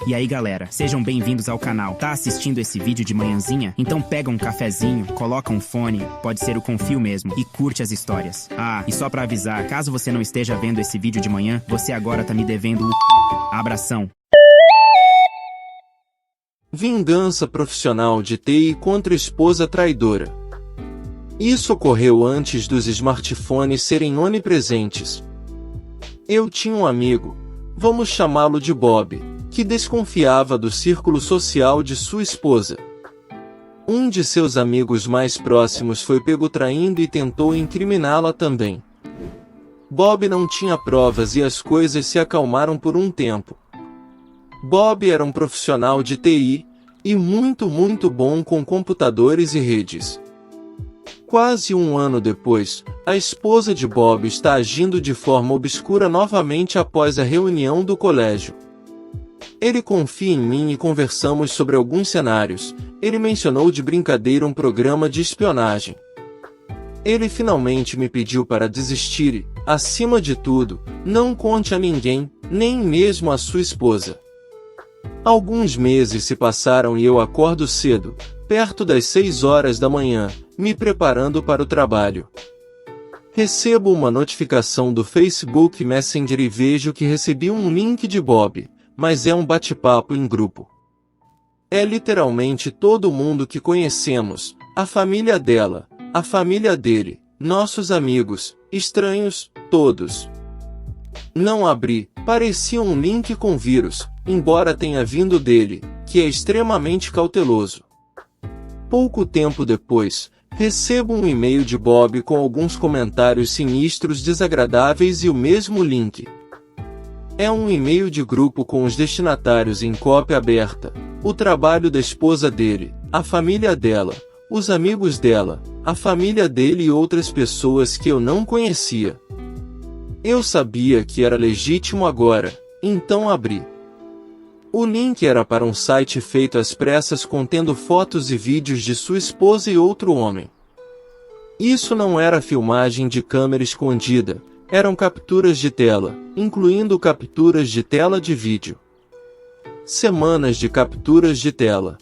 E aí galera, sejam bem-vindos ao canal. Tá assistindo esse vídeo de manhãzinha? Então pega um cafezinho, coloca um fone, pode ser o Confio mesmo, e curte as histórias. Ah, e só pra avisar, caso você não esteja vendo esse vídeo de manhã, você agora tá me devendo o abração. Vingança profissional de TI contra esposa traidora. Isso ocorreu antes dos smartphones serem onipresentes. Eu tinha um amigo, vamos chamá-lo de Bob, que desconfiava do círculo social de sua esposa. Um de seus amigos mais próximos foi pego traindo e tentou incriminá-la também. Bob não tinha provas e as coisas se acalmaram por um tempo. Bob era um profissional de TI, e muito bom com computadores e redes. Quase um ano depois, a esposa de Bob está agindo de forma obscura novamente após a reunião do colégio. Ele confia em mim e conversamos sobre alguns cenários. Ele mencionou de brincadeira um programa de espionagem. Ele finalmente me pediu para desistir e, acima de tudo, não conte a ninguém, nem mesmo a sua esposa. Alguns meses se passaram e eu acordo cedo, perto das 6 horas da manhã, me preparando para o trabalho. Recebo uma notificação do Facebook Messenger e vejo que recebi um link de Bob, mas é um bate-papo em grupo. É literalmente todo mundo que conhecemos, a família dela, a família dele, nossos amigos, estranhos, todos. Não abri, parecia um link com vírus, embora tenha vindo dele, que é extremamente cauteloso. Pouco tempo depois, recebo um e-mail de Bob com alguns comentários sinistros desagradáveis e o mesmo link. É um e-mail de grupo com os destinatários em cópia aberta, o trabalho da esposa dele, a família dela, os amigos dela, a família dele e outras pessoas que eu não conhecia. Eu sabia que era legítimo agora, então abri. O link era para um site feito às pressas contendo fotos e vídeos de sua esposa e outro homem. Isso não era filmagem de câmera escondida, eram capturas de tela, incluindo capturas de tela de vídeo. Semanas de capturas de tela.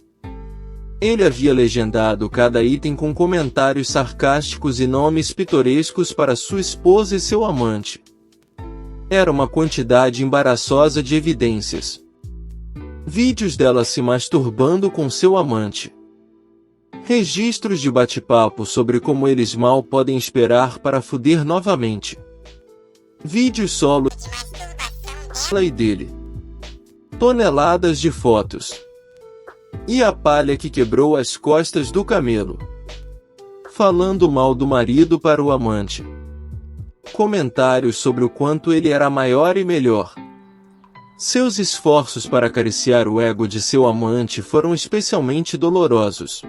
Ele havia legendado cada item com comentários sarcásticos e nomes pitorescos para sua esposa e seu amante. Era uma quantidade embaraçosa de evidências. Vídeos dela se masturbando com seu amante. Registros de bate-papo sobre como eles mal podem esperar para fuder novamente. Vídeos solo dela e dele. Toneladas de fotos. E a palha que quebrou as costas do camelo. Falando mal do marido para o amante. Comentários sobre o quanto ele era maior e melhor. Seus esforços para acariciar o ego de seu amante foram especialmente dolorosos.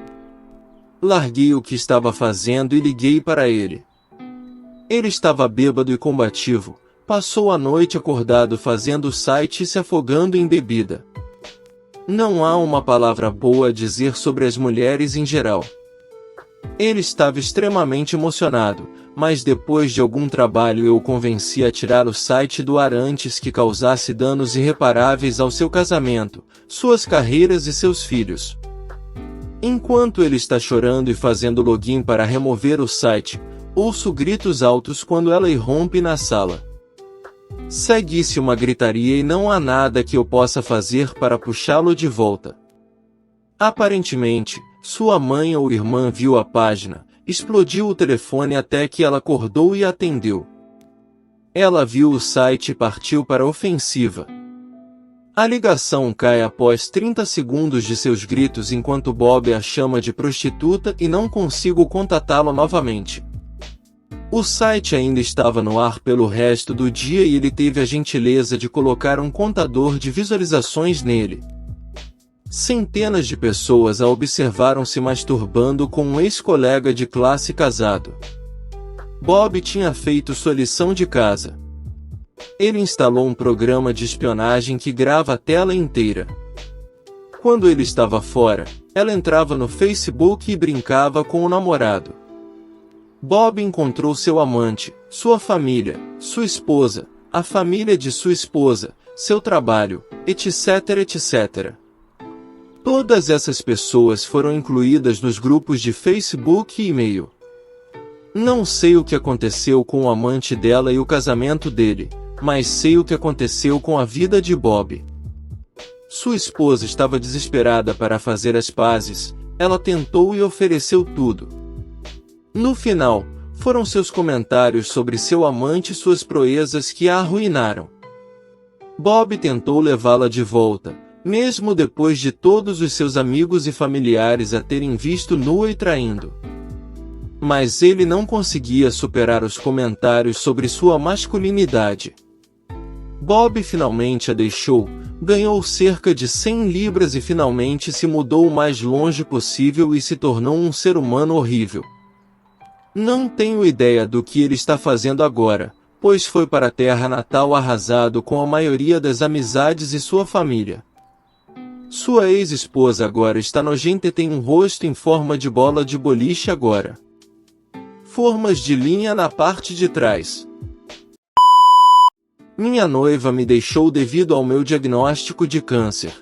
Larguei o que estava fazendo e liguei para ele. Ele estava bêbado e combativo, passou a noite acordado fazendo o site e se afogando em bebida. Não há uma palavra boa a dizer sobre as mulheres em geral. Ele estava extremamente emocionado, mas depois de algum trabalho eu o convenci a tirar o site do ar antes que causasse danos irreparáveis ao seu casamento, suas carreiras e seus filhos. Enquanto ele está chorando e fazendo login para remover o site, ouço gritos altos quando ela irrompe na sala. Segue-se uma gritaria e não há nada que eu possa fazer para puxá-lo de volta. Aparentemente, sua mãe ou irmã viu a página, explodiu o telefone até que ela acordou e atendeu. Ela viu o site e partiu para a ofensiva. A ligação cai após 30 segundos de seus gritos enquanto Bob a chama de prostituta e não consigo contatá-la novamente. O site ainda estava no ar pelo resto do dia e ele teve a gentileza de colocar um contador de visualizações nele. Centenas de pessoas a observaram se masturbando com um ex-colega de classe casado. Bob tinha feito sua lição de casa. Ele instalou um programa de espionagem que grava a tela inteira. Quando ele estava fora, ela entrava no Facebook e brincava com o namorado. Bob encontrou seu amante, sua família, sua esposa, a família de sua esposa, seu trabalho, etc, etc. Todas essas pessoas foram incluídas nos grupos de Facebook e e-mail. Não sei o que aconteceu com o amante dela e o casamento dele, mas sei o que aconteceu com a vida de Bob. Sua esposa estava desesperada para fazer as pazes, ela tentou e ofereceu tudo. No final, foram seus comentários sobre seu amante e suas proezas que a arruinaram. Bob tentou levá-la de volta, mesmo depois de todos os seus amigos e familiares a terem visto nua e traindo. Mas ele não conseguia superar os comentários sobre sua masculinidade. Bob finalmente a deixou, ganhou cerca de 100 libras e finalmente se mudou o mais longe possível e se tornou um ser humano horrível. Não tenho ideia do que ele está fazendo agora, pois foi para a terra natal arrasado com a maioria das amizades e sua família. Sua ex-esposa agora está nojenta e tem um rosto em forma de bola de boliche agora. Formas de linha na parte de trás. Minha noiva me deixou devido ao meu diagnóstico de câncer.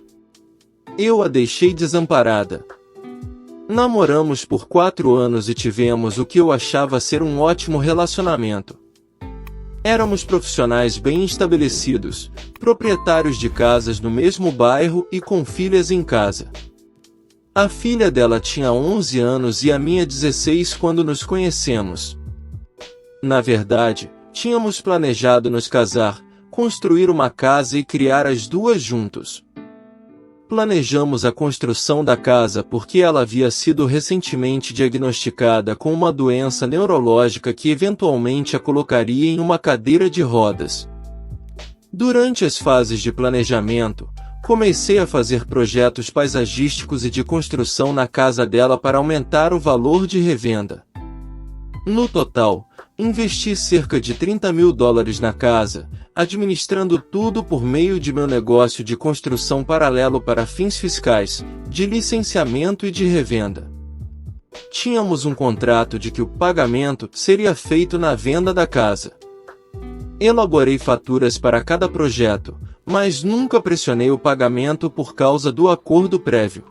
Eu a deixei desamparada. Namoramos por 4 anos e tivemos o que eu achava ser um ótimo relacionamento. Éramos profissionais bem estabelecidos, proprietários de casas no mesmo bairro e com filhas em casa. A filha dela tinha 11 anos e a minha 16 quando nos conhecemos. Na verdade, tínhamos planejado nos casar, construir uma casa e criar as duas juntos. Planejamos a construção da casa porque ela havia sido recentemente diagnosticada com uma doença neurológica que eventualmente a colocaria em uma cadeira de rodas. Durante as fases de planejamento, comecei a fazer projetos paisagísticos e de construção na casa dela para aumentar o valor de revenda. No total, investi cerca de $30.000 na casa, administrando tudo por meio de meu negócio de construção paralelo para fins fiscais, de licenciamento e de revenda. Tínhamos um contrato de que o pagamento seria feito na venda da casa. Elaborei faturas para cada projeto, mas nunca pressionei o pagamento por causa do acordo prévio.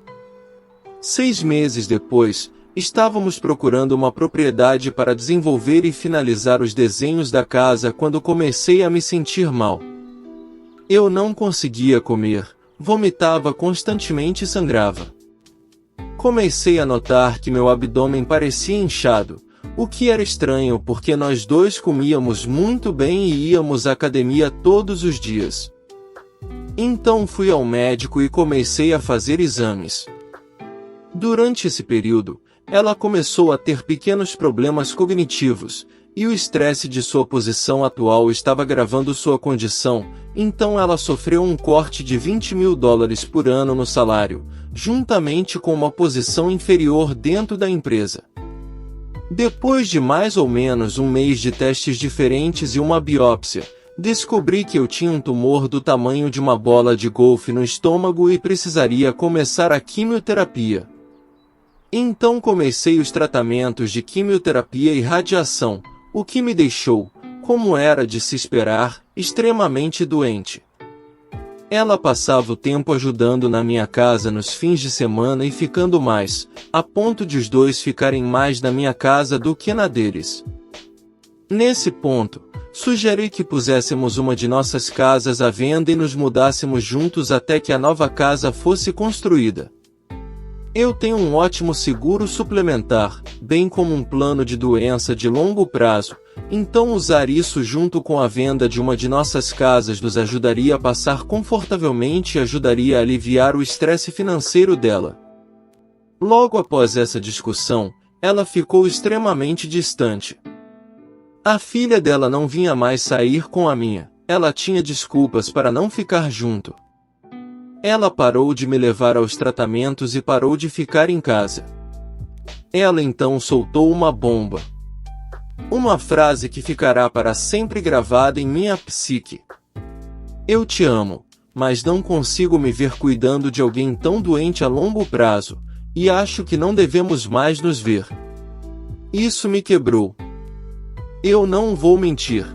6 meses depois, estávamos procurando uma propriedade para desenvolver e finalizar os desenhos da casa quando comecei a me sentir mal. Eu não conseguia comer, vomitava constantemente e sangrava. Comecei a notar que meu abdômen parecia inchado, o que era estranho porque nós dois comíamos muito bem e íamos à academia todos os dias. Então fui ao médico e comecei a fazer exames. Durante esse período, ela começou a ter pequenos problemas cognitivos, e o estresse de sua posição atual estava agravando sua condição, então ela sofreu um corte de $20.000 por ano no salário, juntamente com uma posição inferior dentro da empresa. Depois de mais ou menos um mês de testes diferentes e uma biópsia, descobri que eu tinha um tumor do tamanho de uma bola de golfe no estômago e precisaria começar a quimioterapia. Então comecei os tratamentos de quimioterapia e radiação, o que me deixou, como era de se esperar, extremamente doente. Ela passava o tempo ajudando na minha casa nos fins de semana e ficando mais, a ponto de os dois ficarem mais na minha casa do que na deles. Nesse ponto, sugeri que puséssemos uma de nossas casas à venda e nos mudássemos juntos até que a nova casa fosse construída. Eu tenho um ótimo seguro suplementar, bem como um plano de doença de longo prazo, então usar isso junto com a venda de uma de nossas casas nos ajudaria a passar confortavelmente e ajudaria a aliviar o estresse financeiro dela. Logo após essa discussão, ela ficou extremamente distante. A filha dela não vinha mais sair com a minha, ela tinha desculpas para não ficar junto. Ela parou de me levar aos tratamentos e parou de ficar em casa. Ela então soltou uma bomba. Uma frase que ficará para sempre gravada em minha psique. Eu te amo, mas não consigo me ver cuidando de alguém tão doente a longo prazo, e acho que não devemos mais nos ver. Isso me quebrou. Eu não vou mentir.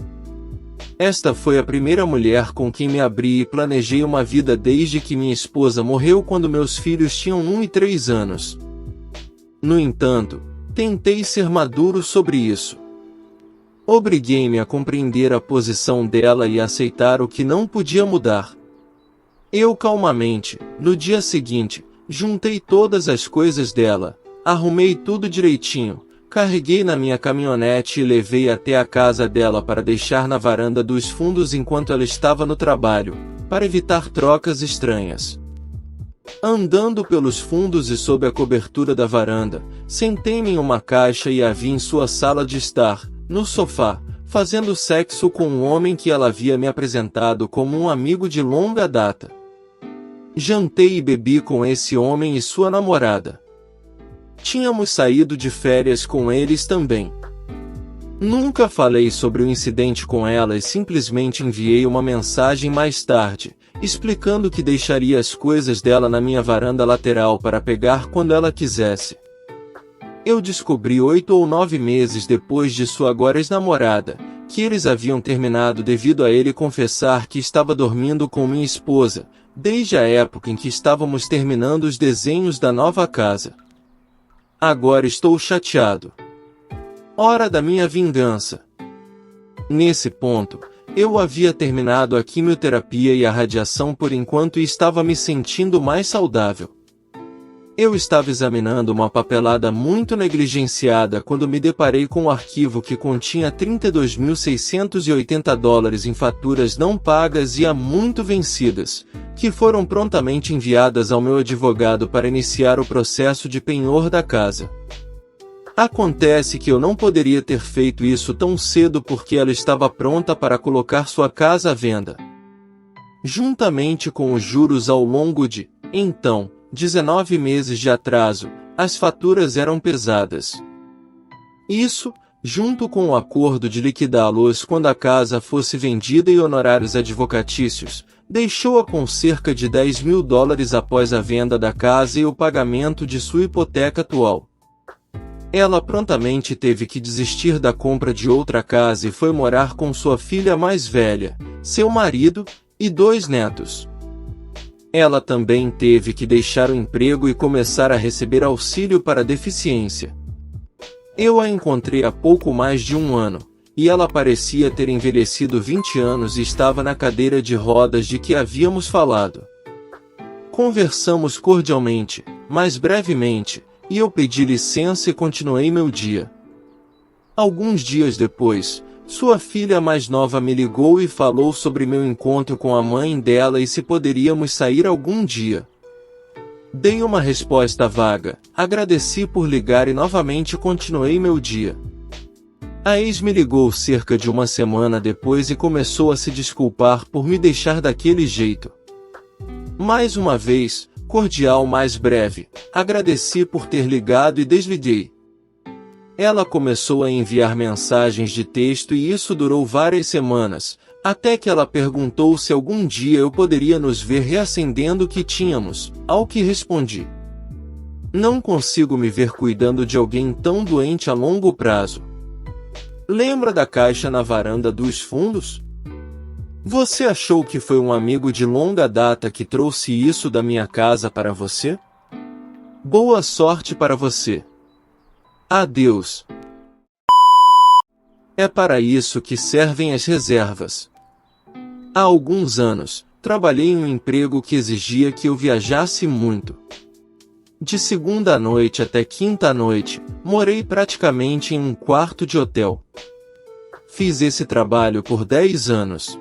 Esta foi a primeira mulher com quem me abri e planejei uma vida desde que minha esposa morreu quando meus filhos tinham 1 e 3 anos. No entanto, tentei ser maduro sobre isso. Obriguei-me a compreender a posição dela e a aceitar o que não podia mudar. Eu calmamente, no dia seguinte, juntei todas as coisas dela, arrumei tudo direitinho, carreguei na minha caminhonete e levei até a casa dela para deixar na varanda dos fundos enquanto ela estava no trabalho, para evitar trocas estranhas. Andando pelos fundos e sob a cobertura da varanda, sentei-me em uma caixa e a vi em sua sala de estar, no sofá, fazendo sexo com um homem que ela havia me apresentado como um amigo de longa data. Jantei e bebi com esse homem e sua namorada. Tínhamos saído de férias com eles também. Nunca falei sobre o incidente com ela e simplesmente enviei uma mensagem mais tarde, explicando que deixaria as coisas dela na minha varanda lateral para pegar quando ela quisesse. Eu descobri 8 ou 9 meses depois de sua agora ex-namorada, que eles haviam terminado devido a ele confessar que estava dormindo com minha esposa, desde a época em que estávamos terminando os desenhos da nova casa. Agora estou chateado. Hora da minha vingança. Nesse ponto, eu havia terminado a quimioterapia e a radiação por enquanto e estava me sentindo mais saudável. Eu estava examinando uma papelada muito negligenciada quando me deparei com um arquivo que continha $32.680 em faturas não pagas e há muito vencidas, que foram prontamente enviadas ao meu advogado para iniciar o processo de penhor da casa. Acontece que eu não poderia ter feito isso tão cedo porque ela estava pronta para colocar sua casa à venda. Juntamente com os juros ao longo de, então, 19 meses de atraso, as faturas eram pesadas. Isso, junto com o acordo de liquidá-los quando a casa fosse vendida e honorários advocatícios, deixou-a com cerca de $10.000 após a venda da casa e o pagamento de sua hipoteca atual. Ela prontamente teve que desistir da compra de outra casa e foi morar com sua filha mais velha, seu marido, e 2 netos. Ela também teve que deixar o emprego e começar a receber auxílio para deficiência. Eu a encontrei há pouco mais de 1 ano, e ela parecia ter envelhecido 20 anos e estava na cadeira de rodas de que havíamos falado. Conversamos cordialmente, mas brevemente, e eu pedi licença e continuei meu dia. Alguns dias depois, sua filha mais nova me ligou e falou sobre meu encontro com a mãe dela e se poderíamos sair algum dia. Dei uma resposta vaga, agradeci por ligar e novamente continuei meu dia. A ex me ligou cerca de 1 semana depois e começou a se desculpar por me deixar daquele jeito. Mais uma vez, cordial mais breve, agradeci por ter ligado e desliguei. Ela começou a enviar mensagens de texto e isso durou várias semanas, até que ela perguntou se algum dia eu poderia nos ver reacendendo o que tínhamos, ao que respondi: não consigo me ver cuidando de alguém tão doente a longo prazo. Lembra da caixa na varanda dos fundos? Você achou que foi um amigo de longa data que trouxe isso da minha casa para você? Boa sorte para você. Adeus. É para isso que servem as reservas. Há alguns anos, trabalhei em um emprego que exigia que eu viajasse muito. De segunda à noite até quinta à noite, morei praticamente em um quarto de hotel. Fiz esse trabalho por 10 anos.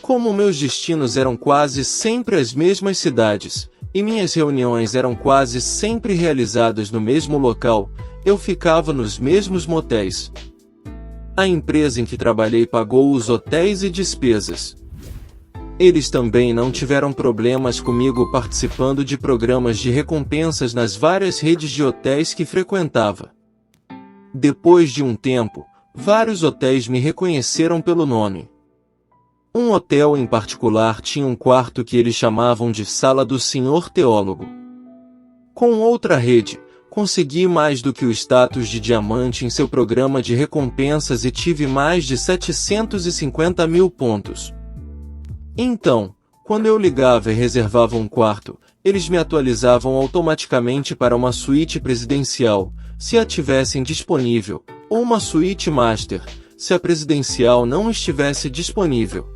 Como meus destinos eram quase sempre as mesmas cidades, e minhas reuniões eram quase sempre realizadas no mesmo local, eu ficava nos mesmos motéis. A empresa em que trabalhei pagou os hotéis e despesas. Eles também não tiveram problemas comigo participando de programas de recompensas nas várias redes de hotéis que frequentava. Depois de um tempo, vários hotéis me reconheceram pelo nome. Um hotel em particular tinha um quarto que eles chamavam de Sala do Senhor Teólogo. Com outra rede, Consegui mais do que o status de diamante em seu programa de recompensas e tive mais de 750 mil pontos. Então, quando eu ligava e reservava um quarto, eles me atualizavam automaticamente para uma suíte presidencial, se a tivessem disponível, ou uma suíte master, se a presidencial não estivesse disponível.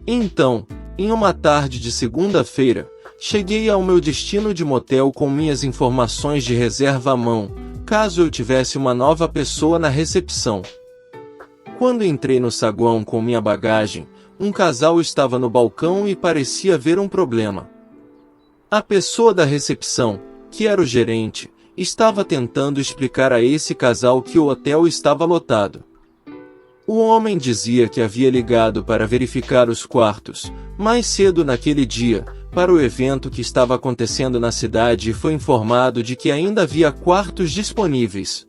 Então, em uma tarde de segunda-feira, cheguei ao meu destino de motel com minhas informações de reserva à mão, caso eu tivesse uma nova pessoa na recepção. Quando entrei no saguão com minha bagagem, um casal estava no balcão e parecia haver um problema. A pessoa da recepção, que era o gerente, estava tentando explicar a esse casal que o hotel estava lotado. O homem dizia que havia ligado para verificar os quartos, mais cedo naquele dia, para o evento que estava acontecendo na cidade e foi informado de que ainda havia quartos disponíveis.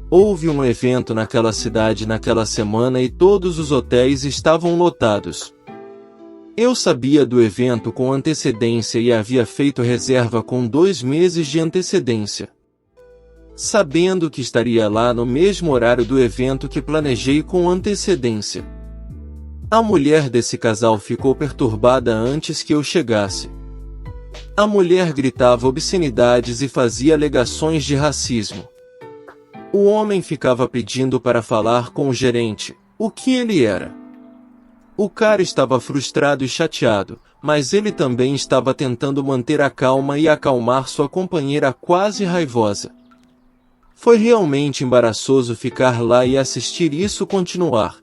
Houve um evento naquela cidade naquela semana e todos os hotéis estavam lotados. Eu sabia do evento com antecedência e havia feito reserva com 2 meses de antecedência. Sabendo que estaria lá no mesmo horário do evento que planejei com antecedência. A mulher desse casal ficou perturbada antes que eu chegasse. A mulher gritava obscenidades e fazia alegações de racismo. O homem ficava pedindo para falar com o gerente, o que ele era. O cara estava frustrado e chateado, mas ele também estava tentando manter a calma e acalmar sua companheira quase raivosa. Foi realmente embaraçoso ficar lá e assistir isso continuar.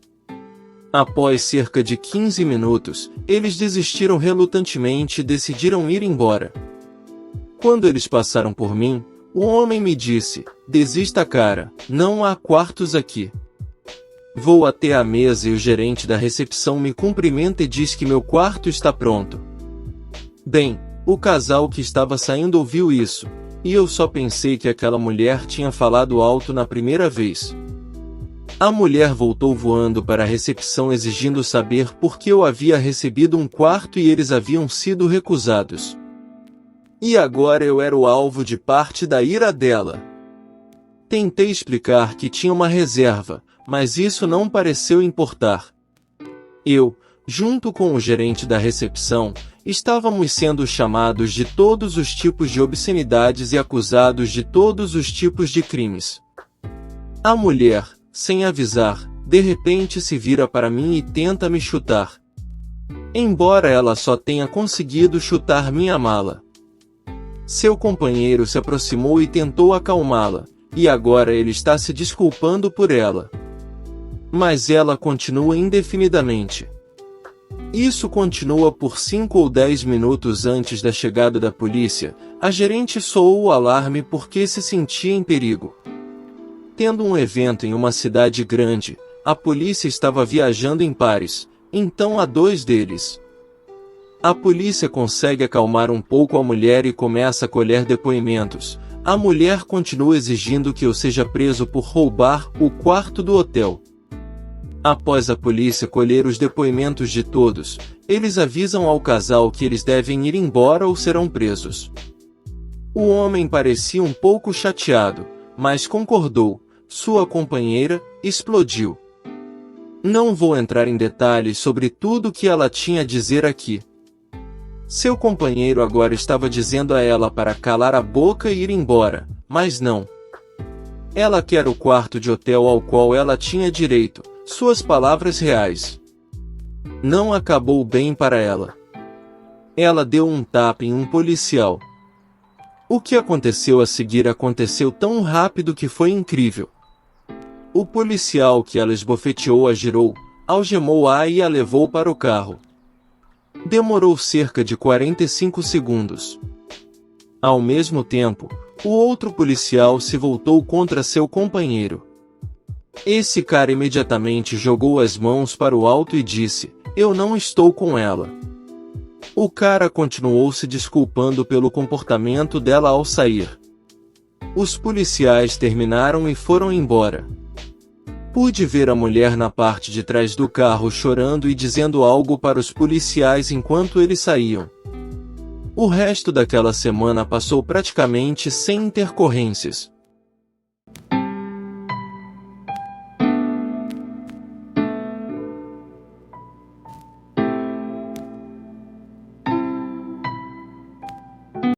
Após cerca de 15 minutos, eles desistiram relutantemente e decidiram ir embora. Quando eles passaram por mim, o homem me disse, desista cara, não há quartos aqui. Vou até a mesa e o gerente da recepção me cumprimenta e diz que meu quarto está pronto. Bem, o casal que estava saindo ouviu isso, e eu só pensei que aquela mulher tinha falado alto na primeira vez. A mulher voltou voando para a recepção exigindo saber por que eu havia recebido um quarto e eles haviam sido recusados. E agora eu era o alvo de parte da ira dela. Tentei explicar que tinha uma reserva, mas isso não pareceu importar. Eu, junto com o gerente da recepção, estávamos sendo chamados de todos os tipos de obscenidades e acusados de todos os tipos de crimes. A mulher, sem avisar, de repente se vira para mim e tenta me chutar. Embora ela só tenha conseguido chutar minha mala. Seu companheiro se aproximou e tentou acalmá-la, e agora ele está se desculpando por ela. Mas ela continua indefinidamente. Isso continua por 5 ou 10 minutos antes da chegada da polícia. A gerente soou o alarme porque se sentia em perigo. Tendo um evento em uma cidade grande, a polícia estava viajando em pares, então há 2 deles. A polícia consegue acalmar um pouco a mulher e começa a colher depoimentos. A mulher continua exigindo que eu seja preso por roubar o quarto do hotel. Após a polícia colher os depoimentos de todos, eles avisam ao casal que eles devem ir embora ou serão presos. O homem parecia um pouco chateado, mas concordou. Sua companheira explodiu. Não vou entrar em detalhes sobre tudo o que ela tinha a dizer aqui. Seu companheiro agora estava dizendo a ela para calar a boca e ir embora, mas não. Ela quer o quarto de hotel ao qual ela tinha direito. Suas palavras reais. Não acabou bem para ela. Ela deu um tapa em um policial. O que aconteceu a seguir aconteceu tão rápido que foi incrível. O policial que ela esbofeteou a girou, algemou-a e a levou para o carro. Demorou cerca de 45 segundos. Ao mesmo tempo, o outro policial se voltou contra seu companheiro. Esse cara imediatamente jogou as mãos para o alto e disse, eu não estou com ela. O cara continuou se desculpando pelo comportamento dela ao sair. Os policiais terminaram e foram embora. Pude ver a mulher na parte de trás do carro chorando e dizendo algo para os policiais enquanto eles saíam. O resto daquela semana passou praticamente sem intercorrências.